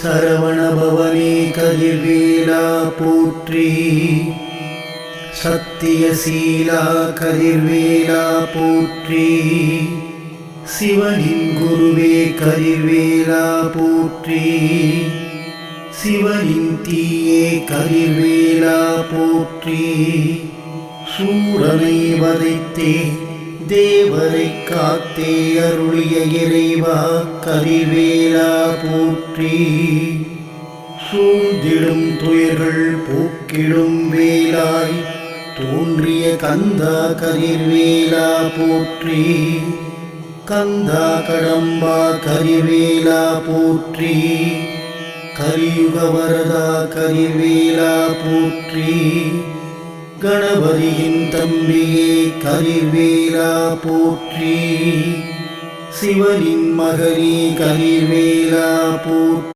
சரவணபவனே கதிர்வேலா போற்றி. சத்தியசீலா கதிர்வேலா போற்றி. சிவனின் குருவே கதிர்வேலா போற்றி. சிவனின் தீயே கதிர்வேலா போற்றி. சூரனை வதைத்தே தேவரை காத்தே அருளிய இறைவா கதிர்வேலா போற்றி. சூழ்ந்திடும் துயர்கள் போக்கிடும் வேலாய் தோன்றிய கந்தா கதிர்வேலா போற்றி. கந்தா கடம்பா கதிர்வேலா போற்றி. கலியுக வரதா கதிர்வேலா போற்றி. கணபதியின் தம்பியே கதிர்வேலா போற்றி. சிவனின் மகனே கதிர்வேலா போற்றி.